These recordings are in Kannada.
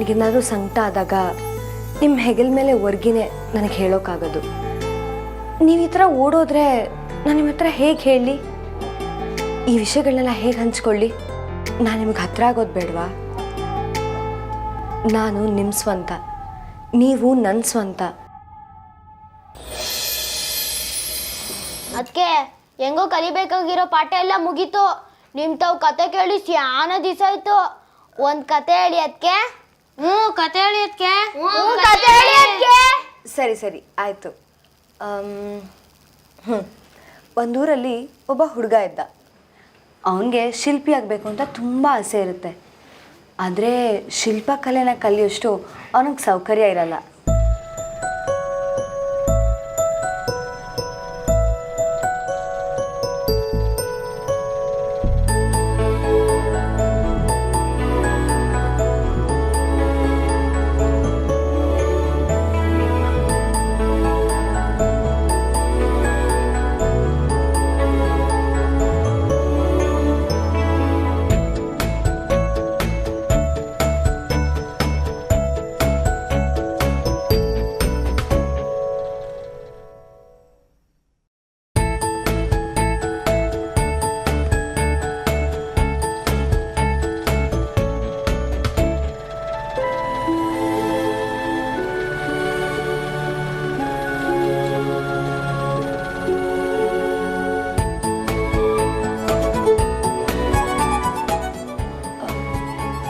ನನಗೇನಾದರೂ ಸಂಕಟ ಆದಾಗ ನಿಮ್ಮ ಹೆಗಲ ಮೇಲೆ ಒರ್ಗಿನೇ ನನಗೆ ಹೇಳೋಕ್ಕಾಗೋದು. ನೀವು ಈ ಥರ ಓಡೋದ್ರೆ ನಾನು ನಿಮ್ಮ ಹತ್ರ ಹೇಗೆ ಹೇಳಲಿ? ಈ ವಿಷಯಗಳನ್ನೆಲ್ಲ ಹೇಗೆ ಹಂಚ್ಕೊಳ್ಳಿ? ನಾನು ನಿಮಗೆ ಹತ್ರ ಆಗೋದು ಬೇಡವಾ? ನಾನು ನಿಮ್ಮ ಸ್ವಂತ, ನೀವು ನನ್ನ ಸ್ವಂತ. ಅದಕ್ಕೆ ಹೆಂಗೋ ಕಲಿಬೇಕಾಗಿರೋ ಪಾಠ ಎಲ್ಲ ಮುಗೀತು. ತಾವು ಕತೆ ಕೇಳಿ ಸ್ಯಾನ ದಿವಸ ಆಯ್ತು. ಒಂದು ಕತೆ ಹೇಳಿ ಅದಕ್ಕೆ. ಕತೆ ಹೇಳಿ ಅದಕ್ಕೆ. ಸರಿ ಸರಿ ಆಯಿತು. ಒಂದೂರಲ್ಲಿ ಒಬ್ಬ ಹುಡುಗ ಇದ್ದ. ಅವನಿಗೆ ಶಿಲ್ಪಿ ಆಗಬೇಕು ಅಂತ ತುಂಬ ಆಸೆ ಇರುತ್ತೆ. ಆದರೆ ಶಿಲ್ಪಕಲೆನ ಕಲಿಯೋಷ್ಟು ಅವನಿಗೆ ಸೌಕರ್ಯ ಇರಲ್ಲ.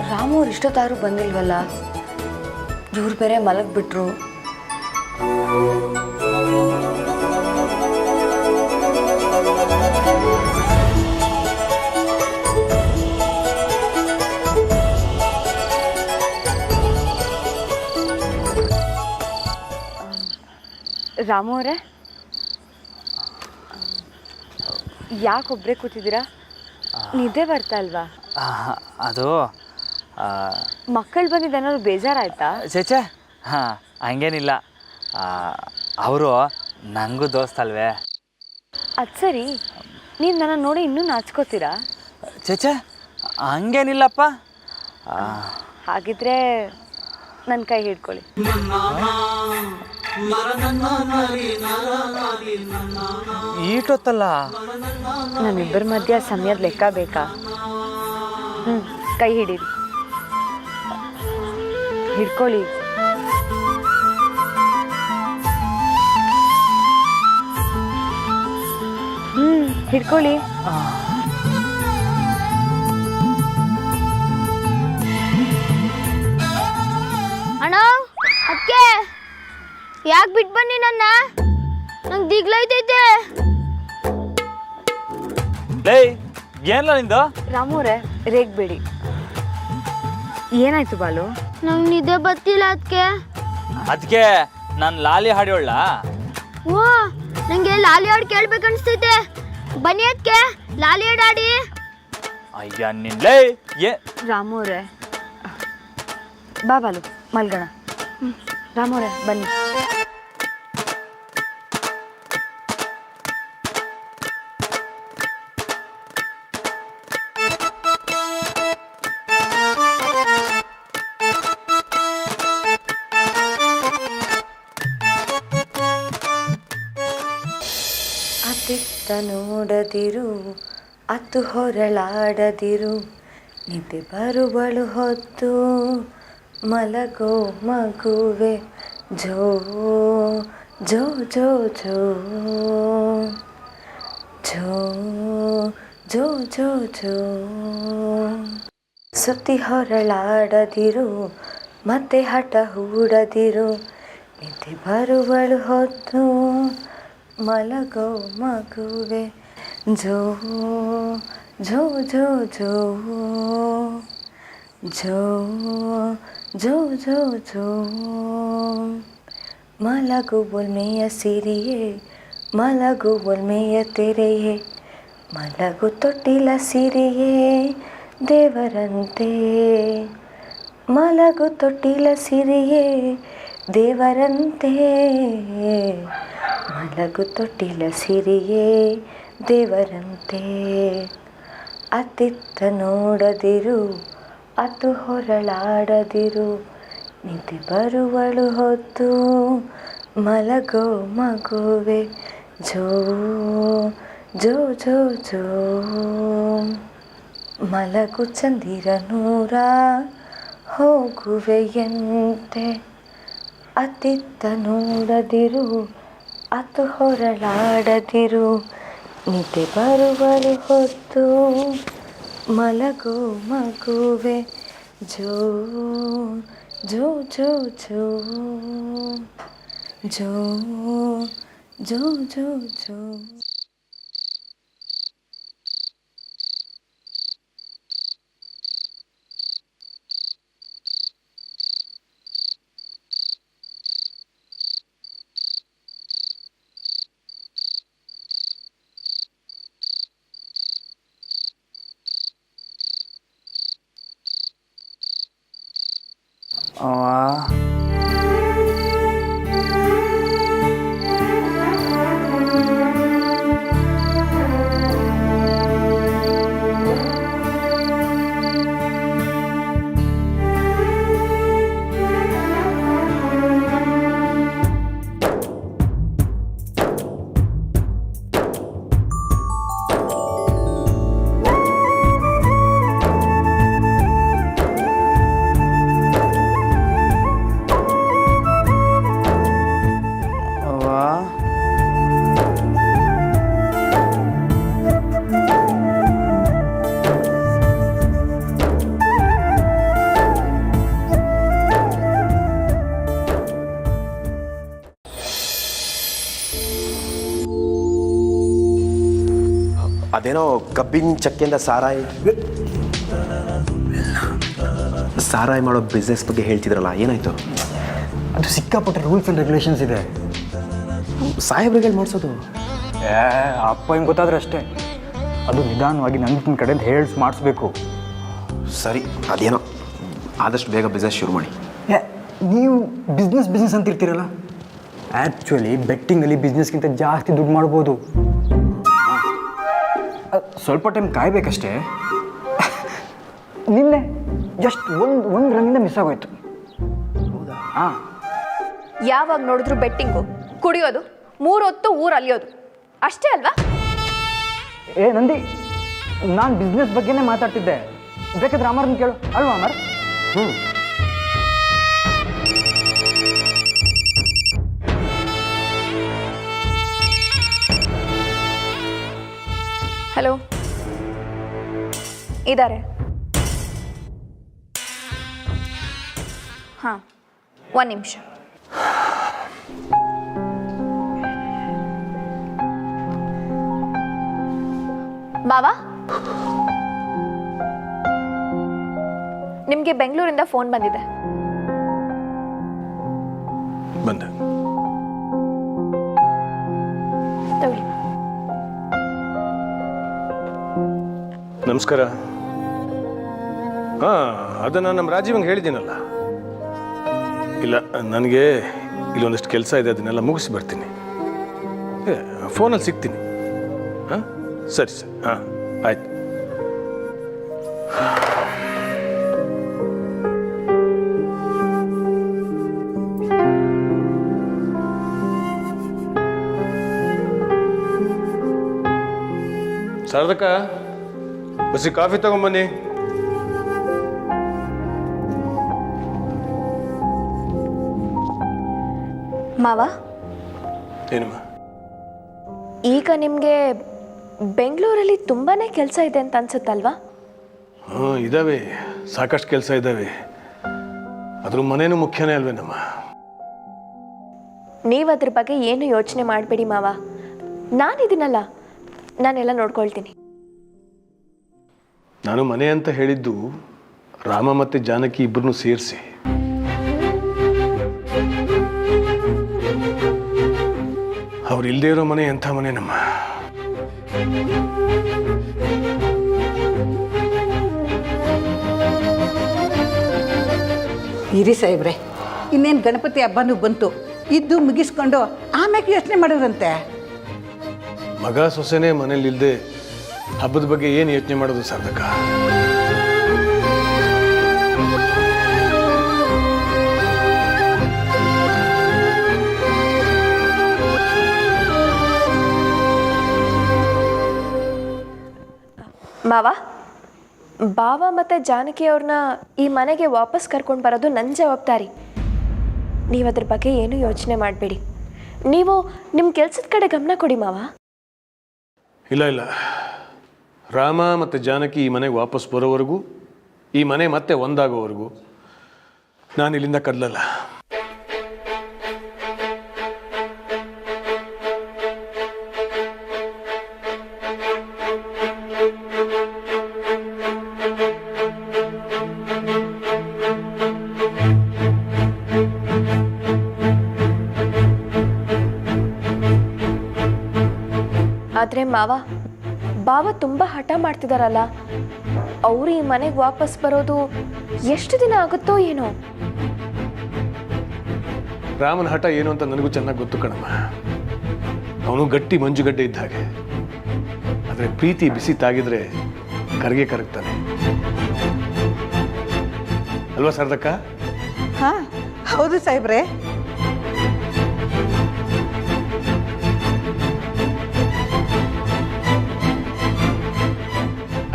ರಾಮು ಅವ್ರು ಇಷ್ಟೊತ್ತಾದ್ರೂ ಬಂದಿಲ್ವಲ್ಲ? ಇವ್ರು ಬೇರೆ ಮಲಗಿಬಿಟ್ರು. ರಾಮು ಅವರೇ, ಯಾಕೊಬ್ಬರೇ ಕೂತಿದ್ದೀರಾ? ನಿದ್ದೆ ಬರ್ತಾ ಇಲ್ವಾ? ಅದು ಮಕ್ಕಳು ಬಂದಿದ್ದು ಏನಾದ್ರು ಬೇಜಾರಾಯ್ತಾ? ಚೇಚೆ ಹಾಂ, ಹಂಗೇನಿಲ್ಲ. ಅವರು ನನಗೂ ದೋಸ್ತಲ್ವೇ. ಅದು ಸರಿ, ನೀವು ನನ್ನ ನೋಡಿ ಇನ್ನೂ ನಾಚ್ಕೋತೀರಾ? ಚೇಚೆ ಹಂಗೇನಿಲ್ಲಪ್ಪ. ಹಾಗಿದ್ರೆ ನನ್ನ ಕೈ ಹಿಡ್ಕೊಳ್ಳಿ. ಈಟೊತ್ತಲ್ಲ, ನಮ್ಮಿಬ್ಬರ ಮಧ್ಯ ಸಮಯದ ಲೆಕ್ಕ ಬೇಕಾ? ಕೈ ಹಿಡೀರಿ, ಹಿಡ್ಕೊಳ್ಳಿ. ಹಿಡ್ಕೊಳ್ಳಿ. ಅಣ್ಣ, ಅದಕ್ಕೆ ಯಾಕೆ ಬಿಟ್ಟು ಬನ್ನಿ ನನ್ನ? ನಂಗೆ ದಿಗ್ಲೈತೈತೆ. ಏನಿಲ್ಲ ನಿಂದು. ರಾಮೂರೇ, ರೇಗ್ಬೇಡಿ. ಏನಾಯ್ತು ಬಾಲು? ನಂಗೆ ನಿದ್ದೆ ಬರ್ತಿಲ್ಲ ಅದಕ್ಕೆ ನಾನು ಲಾಲಿ ಹಾಡೋಳ. ಓ, ನಂಗೆ ಲಾಲಿ ಹಾಡು ಕೇಳ್ಬೇಕನ್ಸ್ತೈತೆ. ಬನ್ನಿ ಅದಕ್ಕೆ ಲಾಲಿ ಹಾಡು ಆಡಿ. ಅಯ್ಯ ನಿನ್ಲೇ. ರಾಮೂರೇ, ಬಾ ಬಾಲು ಮಲ್ಗಣ. ರಾಮೂರೇ ಬನ್ನಿ. ಅತ್ತಿತ್ತ ನೋಡದಿರು, ಅತ್ತು ಹೊರಳಾಡದಿರು, ನಿದ್ದೆ ಬರುವಳು ಹೊತ್ತು ಮಲಗೋ ಮಗುವೆ, ಜೋ ಜೋ ಜೋ ಜೋ ಜೋ ಜೋ ಜೋ ಜೋ. ಸುತ್ತಿ ಹೊರಳಾಡದಿರು, ಮತ್ತೆ ಹಠ ಹೂಡದಿರು, ನಿದ್ದೆ ಬರುವಳು ಹೊತ್ತು ಮಲಗೋ ಮಗುವೆ, ಜೋ ಜೋ ಜೋ ಜೋ ಜೋ ಜೋ ಜೋ ಜೋ. ಮಲಗು ಒಲ್ಮೆಯ ಸಿರಿಯೇ, ಮಲಗು ಒಲ್ಮೆಯ ತೆರೆಯೇ, ಮಲಗು ತೊಟ್ಟಿಲ ಸಿರಿಯೇ ದೇವರಂತೆ, ಮಲಗು ತೊಟ್ಟಿಲ ಸಿರಿಯೇ ದೇವರಂತೆ, ಮಲಗು ತೊಟ್ಟಿಲ ಸಿರಿಯೇ ದೇವರಂತೆ. ಅತ್ತಿತ್ತ ನೋಡದಿರು, ಅತ್ತು ಹೊರಳಾಡದಿರು, ನಿದ್ದೆ ಬರುವಳು ಹೊತ್ತು ಮಲಗೋ ಮಗುವೆ ಜೋ ಜೋ ಜೋ ಜೋ ಮಲಗು ಚಂದಿರ ನೂರ ಹೋಗುವೆಯಂತೆ ಅತ್ತಿತ್ತ ನೋಡದಿರು ಅತ್ತು ಹೊರಳಾಡದಿರು ನಿದ್ದೆ ಬರುವಳು ಹೊತ್ತು ಮಲಗೋ ಮಗುವೆ ಜೋ ಜೋ ಜೋ ಜೋ ಜೋ ಜೋ ಜೋ ಜೋ ಅದೇನೋ ಕಬ್ಬಿನ ಚಕ್ಕೆಯಿಂದ ಸಾರಾಯಿ ಮಾಡೋ ಬಿಸ್ನೆಸ್ ಬಗ್ಗೆ ಹೇಳ್ತಿದ್ರಲ್ಲ, ಏನಾಯ್ತು? ಅದು ಸಿಕ್ಕಾಪಟ್ಟೆ ರೂಲ್ಸ್ ಆ್ಯಂಡ್ ರೆಗ್ಯುಲೇಷನ್ಸ್ ಇದೆ. ಸಾಹೇಬ್ರಿಗೆ ಮಾಡಿಸೋದು ಅಪ್ಪ ಹಿಂಗೆ ಗೊತ್ತಾದ್ರೆ ಅಷ್ಟೇ. ಅದು ನಿಧಾನವಾಗಿ ನನ್ನ ಕಡೆಯಿಂದ ಮಾಡಿಸ್ಬೇಕು. ಸರಿ, ಅದೇನೋ ಆದಷ್ಟು ಬೇಗ ಬಿಸ್ನೆಸ್ ಶುರು ಮಾಡಿ. ನೀವು ಬಿಸ್ನೆಸ್ ಅಂತ ಇರ್ತೀರಲ್ಲ, ಆ್ಯಕ್ಚುಲಿ ಬೆಟ್ಟಿಂಗಲ್ಲಿ ಬಿಸ್ನೆಸ್ಗಿಂತ ಜಾಸ್ತಿ ದುಡ್ಡು ಮಾಡ್ಬೋದು. ಸ್ವಲ್ಪ ಟೈಮ್ ಕಾಯ್ಬೇಕಷ್ಟೇ. ನಿನ್ನೆ ಜಸ್ಟ್ ಒಂದು ರನ್ನಿಂದ ಮಿಸ್ ಆಗೋಯ್ತು. ಹಾಂ, ಯಾವಾಗ ನೋಡಿದ್ರು ಬೆಟ್ಟಿಂಗು, ಕುಡಿಯೋದು, 3 ಹೊತ್ತು ಊರು ಅಲಿಯೋದು ಅಷ್ಟೇ ಅಲ್ವಾ? ನಂದಿ, ನಾನು ಬಿಸ್ನೆಸ್ ಬಗ್ಗೆನೇ ಮಾತಾಡ್ತಿದ್ದೆ. ಬೇಕಾದ್ರೆ ಅಮರ್ನ ಕೇಳು ಅಲ್ವಾ ಅಮರ್? ಹಲೋ, ಇದ್ದಾರೆ. ಹಾಂ, 1 ನಿಮಿಷ. ಬಾವಾ, ನಿಮಗೆ ಬೆಂಗಳೂರಿಂದ ಫೋನ್ ಬಂದಿದೆ. ಬಂದೆ. ತಗೊಳ್ಳಿ. ನಮಸ್ಕಾರ. ಅದನ್ನು ನಮ್ಮ ರಾಜೀವಂಗೆ ಹೇಳಿದ್ದೀನಲ್ಲ. ಇಲ್ಲ, ನನಗೆ ಇಲ್ಲೊಂದಷ್ಟು ಕೆಲಸ ಇದೆ, ಅದನ್ನೆಲ್ಲ ಮುಗಿಸಿ ಬರ್ತೀನಿ. ಫೋನಲ್ಲಿ ಸಿಗ್ತೀನಿ. ಹಾಂ, ಸರಿ ಸರಿ. ಹಾಂ, ಆಯ್ತು. ಶಾರದಕ್ಕ, ಬಸ್ಸಿ ಕಾಫಿ ತಗೊಂಬನ್ನಿ. ಮಾವ, ಏನಮ್ಮ? ಈಗ ನಿಮಗೆ ಬೆಂಗಳೂರಲ್ಲಿ ತುಂಬಾ ಕೆಲಸ ಇದೆ ಅಂತ ಅನ್ಸುತ್ತಲ್ವಾ? ಹಾಂ, ಇದ್ದಾವೆ, ಸಾಕಷ್ಟು ಕೆಲಸ ಇದ್ದಾವೆ. ಅದ್ರ ಮನೇನೂ ಮುಖ್ಯನೇ ಅಲ್ವೇನಮ್ಮ? ನೀವು ಅದ್ರ ಬಗ್ಗೆ ಏನು ಯೋಚನೆ ಮಾಡಬೇಡಿ ಮಾವ, ನಾನಿದ್ದೀನಲ್ಲ, ನಾನೆಲ್ಲ ನೋಡ್ಕೊಳ್ತೀನಿ. ನಾನು ಮನೆ ಅಂತ ಹೇಳಿದ್ದು ರಾಮ ಮತ್ತು ಜಾನಕಿ ಇಬ್ಬರನ್ನು ಸೇರಿಸಿ. ಅವ್ರು ಇಲ್ಲದೆ ಇರೋ ಮನೆ ಎಂಥ ಮನೆ ನಮ್ಮ? ಇರಿ ಸಾಹೇಬ್ರೆ, ಇನ್ನೇನು ಗಣಪತಿ ಹಬ್ಬನೂ ಬಂತು, ಇದ್ದು ಮುಗಿಸ್ಕೊಂಡು ಆಮ್ಯಾಕೆ ಯೋಚನೆ ಮಾಡಿದ್ರಂತೆ. ಮಗ ಸೊಸೆನೇ ಮನೇಲಿ ಇಲ್ಲದೆ ಹಬ್ಬದ ಬಗ್ಗೆ ಏನು ಯೋಚನೆ ಮಾಡೋದು ಸಾಧಕ? ಮಾವ ಬಾವ ಮತ್ತು ಜಾನಕಿ ಅವ್ರನ್ನ ಈ ಮನೆಗೆ ವಾಪಸ್ ಕರ್ಕೊಂಡು ಬರೋದು ನನ್ನ ಜವಾಬ್ದಾರಿ. ನೀವು ಅದ್ರ ಬಗ್ಗೆ ಏನೂ ಯೋಚನೆ ಮಾಡಬೇಡಿ. ನೀವು ನಿಮ್ಮ ಕೆಲಸದ ಕಡೆ ಗಮನ ಕೊಡಿ ಮಾವ. ಇಲ್ಲ ರಾಮ ಮತ್ತು ಜಾನಕಿ ಈ ಮನೆಗೆ ವಾಪಸ್ ಬರೋವರೆಗೂ, ಈ ಮನೆ ಮತ್ತೆ ಒಂದಾಗೋವರೆಗೂ ನಾನು ಇಲ್ಲಿಂದ ಕದಲಲ್ಲ. ಆದರೆ ಮಾವ, ಬಾವ ತುಂಬ ಹಠ ಮಾಡ್ತಿದಾರಲ್ಲ, ಅವರು ಈ ಮನೆಗೆ ವಾಪಸ್ ಬರೋದು ಎಷ್ಟು ದಿನ ಆಗುತ್ತೋ ಏನೋ. ರಾಮನ ಹಠ ಏನು ಅಂತ ನನಗೂ ಚೆನ್ನಾಗಿ ಗೊತ್ತು ಕಣಮ್ಮ. ಅವನು ಗಟ್ಟಿ ಮಂಜುಗಡ್ಡೆ ಇದ್ದ ಹಾಗೆ. ಆದರೆ ಪ್ರೀತಿ ಬಿಸಿ ತಾಗಿದ್ರೆ ಕರಗ್ತಾನೆ ಅಲ್ವಾ ಶಾರದಕ್ಕ? ಹಾಂ ಹೌದು ಸಾಹೇಬ್ರೆ.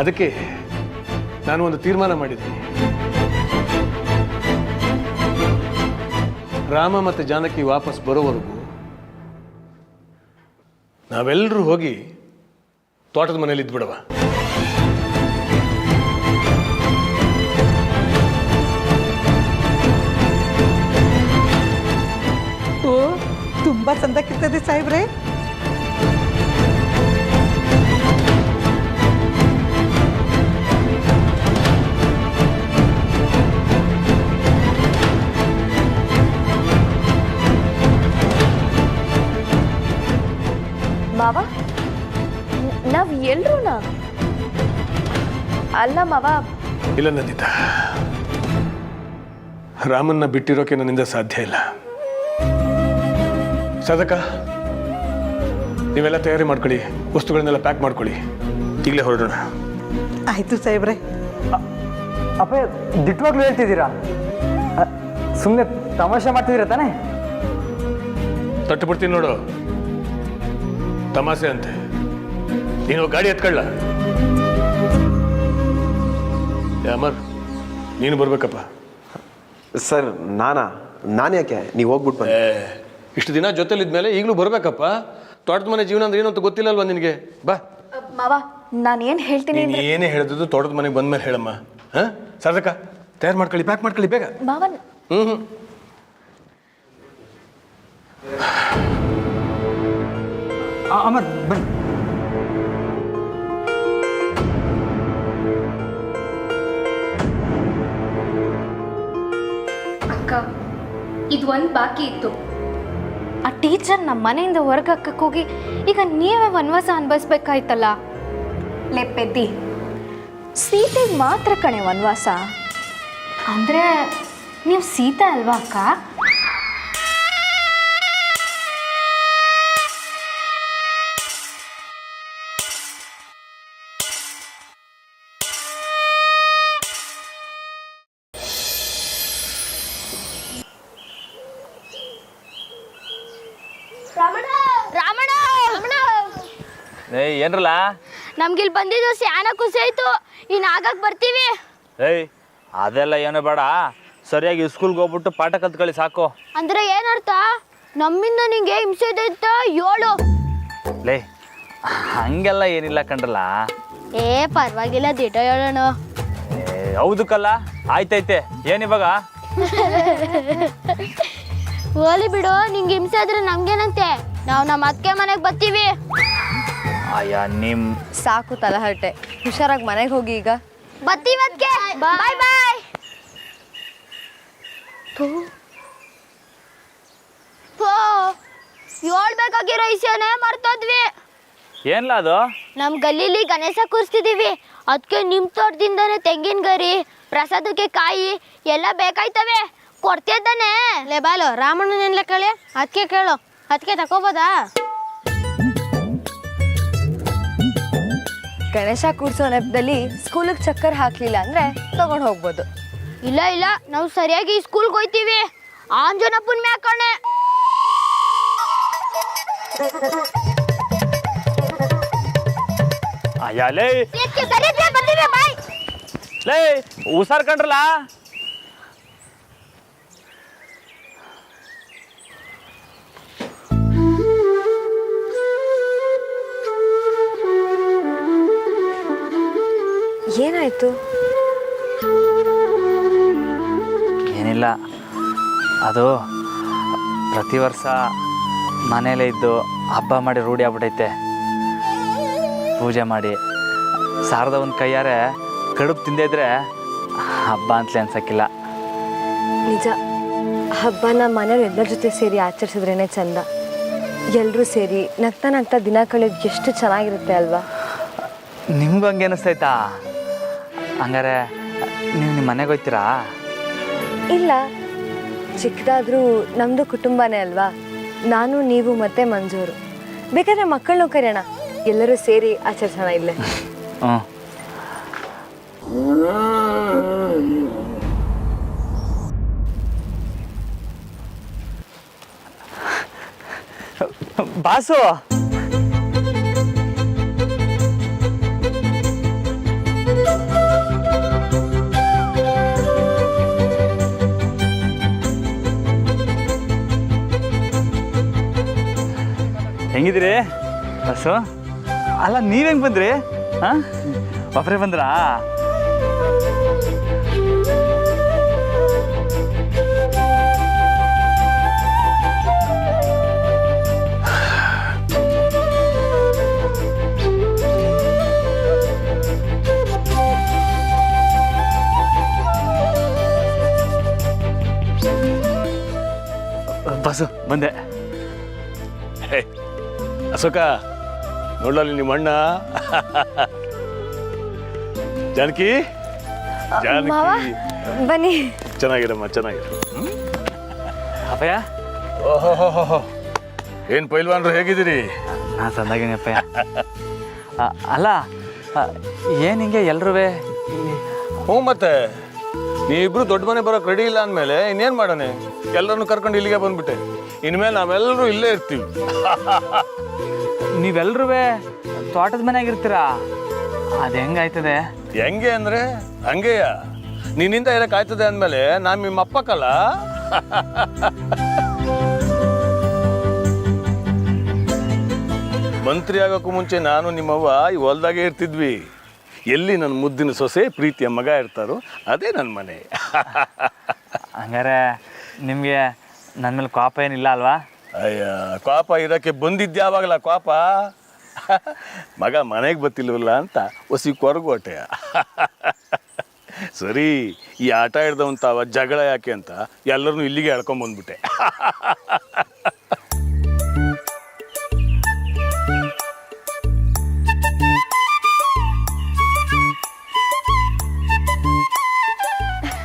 ಅದಕ್ಕೆ ನಾನು ಒಂದು ತೀರ್ಮಾನ ಮಾಡಿದ್ದೀನಿ. ರಾಮ ಮತ್ತು ಜಾನಕಿ ವಾಪಸ್ ಬರೋವರೆಗೂ ನಾವೆಲ್ಲರೂ ಹೋಗಿ ತೋಟದ ಮನೇಲಿ ಇದ್ಬಿಡವ. ಓ ತುಂಬ ಚಂದಕ್ಕಿರ್ತದೆ ಸಾಹೇಬ್ರೆ. ಮಾವ, ನಾವು ಎಲ್ರೂನಾ? ಅಲ್ಲ ಮಾವ. ಇಲ್ಲ ನಂದಿತಾ, ರಾಮನ್ನ ಬಿಟ್ಟಿರೋಕೆ ನನ್ನಿಂದ ಸಾಧ್ಯ ಇಲ್ಲ. ಸಾಧಕ, ನೀವೆಲ್ಲ ತಯಾರಿ ಮಾಡ್ಕೊಳ್ಳಿ, ವಸ್ತುಗಳನ್ನೆಲ್ಲ ಪ್ಯಾಕ್ ಮಾಡ್ಕೊಳ್ಳಿ, ಈಗಲೇ ಹೊರಡೋಣ. ಆಯಿತು ಸಾಹೇಬ್ರೆ. ಅಪ್ಪ ದಿಟ್ಟವಾಗ್ಲೂ ಹೇಳ್ತಿದ್ದೀರಾ? ಸುಮ್ಮನೆ ತಮಾಷೆ ಮಾಡ್ತಿದ್ದೀರಾ ತಾನೇ? ತಟ್ಟು ಬಿಡ್ತೀನಿ ನೋಡು, ತಮಾಷೆ ಅಂತೆ. ನೀನು ಗಾಡಿ ಎತ್ಕೊಳ್ಳ. ಅಮರ್, ನೀನು ಬರ್ಬೇಕಪ್ಪ. ಸರ್ ನಾನು ಯಾಕೆ? ನೀವು ಹೋಗ್ಬಿಟ್ಟು ಬನ್ನಿ. ಇಷ್ಟು ದಿನ ಜೊತೆಲಿದ್ಮೇಲೆ ಈಗಲೂ ಬರ್ಬೇಕಪ್ಪ. ತೋಟದ ಮನೆ ಜೀವನ ಅಂದ್ರೆ ಏನು ಅಂತ ಗೊತ್ತಿಲ್ಲಲ್ವಾ ನಿನಗೆ? ಬಾ ಮಾವ, ನಾನು ಏನು ಹೇಳ್ತೀನಿ ನೀನು ಏನೇ ಹೇಳಿದ್ರು ತೋಟದ ಮನೆಗೆ ಬಂದ್ಮೇಲೆ ಹೇಳಮ್ಮ. ಹಾಂ ಸಾಧಕ, ತಯಾರು ಮಾಡ್ಕೊಳ್ಳಿ, ಪ್ಯಾಕ್ ಮಾಡ್ಕೊಳ್ಳಿ ಬೇಗ. ಮಾವನ್ ಹ್ಞೂ ಅಮರ್ ಬನ್ನಿ. ಅಕ್ಕ, ಇದು ಒಂದು ಬಾಕಿ ಇತ್ತು. ಆ ಟೀಚರ್ ನಮ್ಮ ಮನೆಯಿಂದ ಹೊರಗೆ ಹಾಕಕ್ಕೆ ಹೋಗಿ ಈಗ ನೀವೇ ವನವಾಸ ಅನುಭವಿಸ್ಬೇಕಾಯ್ತಲ್ಲ. ಲೆಪ್ಪೆದ್ದಿ, ಸೀತೆಗೆ ಮಾತ್ರ ಕಣೆ ವನವಾಸ. ಅಂದರೆ ನೀವು ಸೀತಾ ಅಲ್ವಾ ಅಕ್ಕ? ಏನ್ರಲ್ಲ? ನಮ್ಗಿಲ್ಲಿ ಬಂದಿದ್ದು ಸ್ಯಾನ ಖುಷಿ ಆಯ್ತು. ಇನ್ನು ಆಗಕ್ಕೆ ಬರ್ತೀವಿ. ಅದೆಲ್ಲ ಏನು ಬೇಡ, ಸರಿಯಾಗಿ ಸ್ಕೂಲ್ಗೆ ಹೋಗ್ಬಿಟ್ಟು ಪಾಠ ಕಲ್ತ್ಕೊಳ್ಳಿ ಸಾಕು. ಅಂದ್ರೆ ಏನರ್ಥ? ನಮ್ಮಿಂದ ನಿಂಗೆ ಹಿಂಸೆ ಇದ್ದ 7. ಹಂಗೆಲ್ಲ ಏನಿಲ್ಲ ಕಣ್ರಲ್ಲ. ಪರವಾಗಿಲ್ಲ, ದಿಟ ಹೇಳೋಣ. ಹೌದಕ್ಕಲ್ಲ, ಆಯ್ತೈತೆ. ಏನಿವಾಗ? ಹೋಲಿ ಬಿಡು, ನಿಂಗೆ ಹಿಂಸೆ ಆದ್ರೆ ನಮ್ಗೇನಂತೆ? ನಾವು ನಮ್ಮ ಅತ್ತೆ ಮನೆಗೆ ಬರ್ತೀವಿ. ಸಾಕು ತಲಹರಟೆ, ಹುಷಾರಾಗಿ ಮನೆಗೆ ಹೋಗಿ. ಈಗ ಬರ್ತೀವಿ ಅದಕ್ಕೆ. ಬಾಯ್ ಬಾಯ್. ಹೇಳ್ಬೇಕಾಗಿರೋ ವಿಷಯನೇ ಮರ್ತೋದ್ವಿ. ಏನ್ಲ ಅದು? ನಮ್ ಗಲ್ಲಿಲಿ ಗಣೇಶ ಕೂರಿಸ್ತಿದೀವಿ. ಅದಕ್ಕೆ ನಿಮ್ ತೋಟದಿಂದಾನೆ ತೆಂಗಿನ ಗರಿ, ಪ್ರಸಾದಕ್ಕೆ ಕಾಯಿ ಎಲ್ಲ ಬೇಕಾಯ್ತವೆ. ಕೊಡ್ತಿದ್ದಾನೆ. ಲೇ ಬಾಲು, ರಾಮಣ್ಣನೆಲ್ಲ ಕೇಳಿ. ಅದಕ್ಕೆ ಕೇಳು, ಅದಕ್ಕೆ ತಗೋಬೋದಾ? ಗಣೇಶ ಕೂರ್ಸೋ ನೆಪದಲ್ಲಿ ಸ್ಕೂಲಿಗೆ ಚಕ್ಕರ್ ಹಾಕ್ಲಿಲ್ಲ ಅಂದ್ರೆ ತಗೊಂಡು ಹೋಗ್ಬೋದು. ಇಲ್ಲ ನಾವು ಸರಿಯಾಗಿ ಸ್ಕೂಲ್ಗೆ ಹೋಯ್ತೀವಿ. ಆಂಜನಪ್ಪನ ಮ್ಯಾಕಣೆ. ಅಯ್ಯ ಲೇ ಬರ್ತೀವಿ ಬಾಯ್. ಲೇ ಹುಷಾರ್ ಕಂಡ್ರಲ್ಲ. ಏನಾಯ್ತು? ಏನಿಲ್ಲ, ಅದು ಪ್ರತಿ ವರ್ಷ ಮನೇಲೇ ಇದ್ದು ಹಬ್ಬ ಮಾಡಿ ರೂಢಿ ಆಗ್ಬಿಟ್ಟೈತೆ. ಪೂಜೆ ಮಾಡಿ ಸಾರದ ಒಂದು ಕೈಯಾರೆ ಕಡುಬು ತಿಂದೇ ಇದ್ರೆ ಹಬ್ಬ ಅಂತಲೇ ಅನ್ಸಕ್ಕಿಲ್ಲ. ನಿಜ, ಹಬ್ಬನ ಮನೇಲಿ ಎಲ್ಲರ ಜೊತೆ ಸೇರಿ ಆಚರಿಸಿದ್ರೇ ಚಂದ. ಎಲ್ಲರೂ ಸೇರಿ ನಗ್ತಾ ನಗ್ತಾ ದಿನ ಕಳೆಯೋದು ಎಷ್ಟು ಚೆನ್ನಾಗಿರುತ್ತೆ ಅಲ್ವಾ? ನಿಮ್ಗೂ ಹಂಗೆ ಅನಿಸ್ತೈತಾ? ಹಂಗಾರೆ ನೀವು ನಿಮ್ಮ ಮನೆಗೆ ಹೋಗ್ತೀರಾ? ಇಲ್ಲ, ಚಿಕ್ಕದಾದರೂ ನಮ್ಮದು ಕುಟುಂಬನೇ ಅಲ್ವಾ. ನಾನು, ನೀವು ಮತ್ತು ಮಂಜೂರು. ಬೇಕಾದ್ರೆ ಮಕ್ಕಳನ್ನೂ ಕರೆಯೋಣ, ಎಲ್ಲರೂ ಸೇರಿ ಆಚರಿಸೋಣ ಇಲ್ಲೇ. ಹ್ಞೂ. ಬಾಸು, ಹೆಂಗಿದ್ದೀರಿ ಬಾಸು? ಅಲ್ಲ, ನೀವು ಹೆಂಗೆ ಬಂದ್ರಿ? ಹಾಂ, ಒಬ್ಬರೇ ಬಂದ್ರಾ? ಬಾಸು ಬಂದೆ. ಅಶೋಕ, ನೋಡಲಿ ನಿಮ್ಮ ಅಣ್ಣ. ಜಾನಕಿ, ಜಾನಕಿ ಬನ್ನಿ. ಚೆನ್ನಾಗಿರಮ್ಮ, ಚೆನ್ನಾಗಿರ. ಅಪ್ಪಯ್ಯ. ಓಹೋ, ಏನು ಪೈಲ್ವಾನ್ರು, ಹೇಗಿದ್ದೀರಿ? ನಾನು ಸಂದಾಗಿನಿ ಅಪ್ಪಯ್ಯ. ಅಲ್ಲ, ಏನು ಹಿಂಗೆ ಎಲ್ರೂ? ಹ್ಞೂ, ಮತ್ತೆ ನೀವಿಬ್ರು ದೊಡ್ಡ ಮನೆ ಬರೋಕೆ ರೆಡಿ ಇಲ್ಲ ಅಂದಮೇಲೆ ಇನ್ನೇನು ಮಾಡೋಣ? ಎಲ್ಲರನ್ನು ಕರ್ಕೊಂಡು ಇಲ್ಲಿಗೆ ಬಂದ್ಬಿಟ್ಟೆ. ಇನ್ಮೇಲೆ ನಾವೆಲ್ಲರೂ ಇಲ್ಲೇ ಇರ್ತೀವಿ. ನೀವೆಲ್ರೂ ತೋಟದ ಮನೆಯಾಗಿರ್ತೀರಾ? ಅದು ಹೆಂಗಾಯ್ತದೆ? ಹೆಂಗೆ ಅಂದರೆ ಹಂಗೆಯ. ನಿನ್ನಿಂದ ಇರಕ್ಕೆ ಆಯ್ತದೆ ಅಂದಮೇಲೆ ನಾನು ನಿಮ್ಮ ಅಪ್ಪಕ್ಕಲ್ಲ. ಮಂತ್ರಿ ಆಗೋಕ್ಕೂ ಮುಂಚೆ ನಾನು ನಿಮ್ಮವ್ವ ಈ ಹೊಲ್ದಾಗೆ ಇರ್ತಿದ್ವಿ. ಎಲ್ಲಿ ನನ್ನ ಮುದ್ದಿನ ಸೊಸೆ ಪ್ರೀತಿಯ ಮಗ ಇರ್ತಾರೋ ಅದೇ ನನ್ನ ಮನೆ. ಹಂಗಾರೆ ನಿಮಗೆ ನನ್ನ ಮೇಲೆ ಕೋಪ ಏನಿಲ್ಲ ಅಲ್ವಾ? ಅಯ್ಯ, ಕೋಪ ಇರೋಕ್ಕೆ ಬಂದಿದ್ಯಾವಾಗಲ್ಲ ಕೋಪ. ಮಗ ಮನೆಗೆ ಬರ್ತಿಲ್ವಲ್ಲ ಅಂತ ಹೊಸಿ ಕೊರಗೋಟೆ. ಸರಿ, ಈ ಆಟ ಹಿಡ್ದವಂತಾವ ಜಗಳ ಯಾಕೆ ಅಂತ ಎಲ್ಲರನ್ನೂ ಇಲ್ಲಿಗೆ ಎಳ್ಕೊಂಬಂದ್ಬಿಟ್ಟೆ.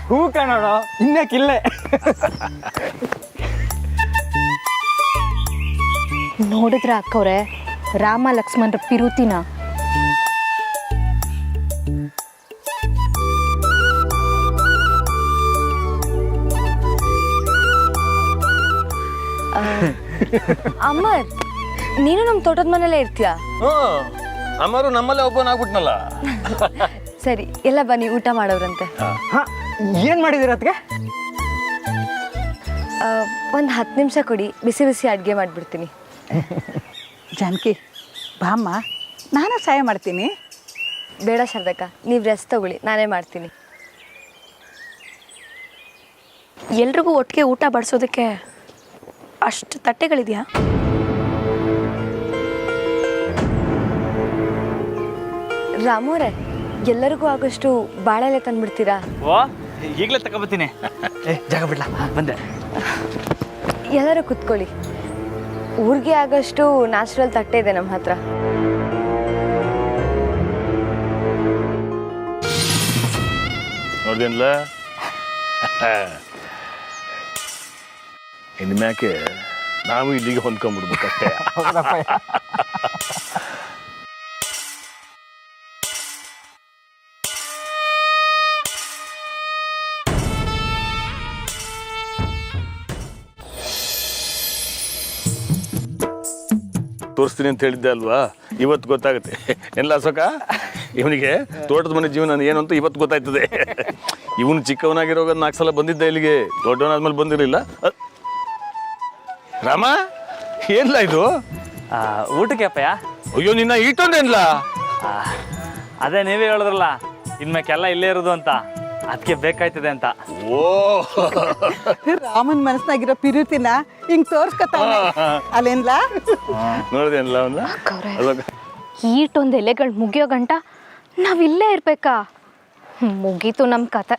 ಹೂ ಕಾಣೋಣ, ಇನ್ನಕ್ಕಿಲ್ಲೇ. ನೋಡಿದ್ರ ಅಕ್ಕವ್ರೆ ರಾಮ ಲಕ್ಷ್ಮಣರ ಪಿರುತಿನ? ಅಮ್ಮರ್, ನೀನು ನಮ್ಮ ತೋಟದ ಮನೇಲೇ ಇರ್ತೀಯಾ? ಹ್ಞೂ, ಅಮ್ಮರು ನಮ್ಮಲ್ಲೇ ಒಬ್ಬನಾಗ್ಬಿಟ್ನಲ್ಲ. ಸರಿ, ಎಲ್ಲ ಬನ್ನಿ, ಊಟ ಮಾಡೋರಂತೆ. ಹಾಂ, ಏನು ಮಾಡಿದ್ದೀರ ಅದಕ್ಕೆ? ಒಂದು 10 ನಿಮಿಷ ಕೊಡಿ, ಬಿಸಿ ಬಿಸಿ ಅಡುಗೆ ಮಾಡಿಬಿಡ್ತೀನಿ. ಜಾನಕಿ, ಬಾಮ್ಮ, ನಾನು ಸಹಾಯ ಮಾಡ್ತೀನಿ. ಬೇಡ ಶಾರದಕ್ಕ, ನೀವು ರೆಸ್ಟ್ ತಗೊಳ್ಳಿ, ನಾನೇ ಮಾಡ್ತೀನಿ. ಎಲ್ರಿಗೂ ಒಟ್ಟಿಗೆ ಊಟ ಬಡಿಸೋದಕ್ಕೆ ಅಷ್ಟು ತಟ್ಟೆಗಳಿದೆಯಾ? ರಾಮೋರೆ, ಎಲ್ಲರಿಗೂ ಆಗೋಷ್ಟು ಬಾಳೆಲೆ ತಂದ್ಬಿಡ್ತೀರಾ? ಓ, ಈಗಲೇ ತಗೊಬತ್ತೀನಿ. ಜಾಗ ಬಿಡ್ಲಾ? ಬಂದೆ. ಎಲ್ಲರೂ ಕುತ್ಕೊಳ್ಳಿ. ಊರಿಗೆ ಆಗೋಷ್ಟು ನ್ಯಾಚುರಲ್ ತಟ್ಟೆ ಇದೆ ನಮ್ಮ ಹತ್ರ. ನೋಡ್ದೇನಲ್ಲ, ಇನ್ಮ್ಯಾಕೆ ನಾವು ಇಲ್ಲಿಗೆ ಹೊಂದ್ಕೊಂಡ್ಬಿಡ್ಬೇಕಷ್ಟೇ. ತೋರಿಸ್ತೀನಿ ಅಂತ ಹೇಳಿದ್ದೆ ಅಲ್ವಾ, ಇವತ್ತು ಗೊತ್ತಾಗುತ್ತೆ. ಎಲ್ಲ ಅಶೋಕ, ಇವನಿಗೆ ತೋಟದ ಮನೆ ಜೀವನ ಏನು ಅಂತ ಇವತ್ತು ಗೊತ್ತಾಯ್ತದೆ. ಇವನು ಚಿಕ್ಕವನಾಗಿರೋಗ 4 ಸಲ ಬಂದಿದ್ದ ಇಲ್ಲಿಗೆ, ದೊಡ್ಡವನಾದ್ಮೇಲೆ ಬಂದಿರಲಿಲ್ಲ. ರಾಮ, ಏನ್ಲ ಇದು? ಊಟಕ್ಕೆ ಅಪ್ಪಯ್ಯ. ಅಯ್ಯೋ, ನಿನ್ನ ಈಟೊಂದೇನ್ಲ? ಅದೇ ನೀವೇ ಹೇಳಿದ್ರಲ್ಲ ಇನ್ಮೇಕೆಲ್ಲ ಇಲ್ಲೇ ಇರೋದು ಅಂತ, ಅದಕ್ಕೆ ಬೇಕಾಯ್ತದೆ ಅಂತ. ಓ, ರಾಮನ್ ಮನಸ್ನಾಗಿರೋ ಪಿರುತಿನ ಹಿಂಗ್ ತೋರ್ಸ್ಕೊತಾವ ಅಲ್ಲೇನ್ಲ? ನೋಡಿದೇನಲ್ಲ ಅವನ್ನ? ಈಟೊಂದು ಎಲೆಗಳು ಮುಗಿಯೋ ಗಂಟ ನಾವಿಲ್ಲೇ ಇರ್ಬೇಕಾ? ಮುಗೀತು ನಮ್ಮ ಕತೆ.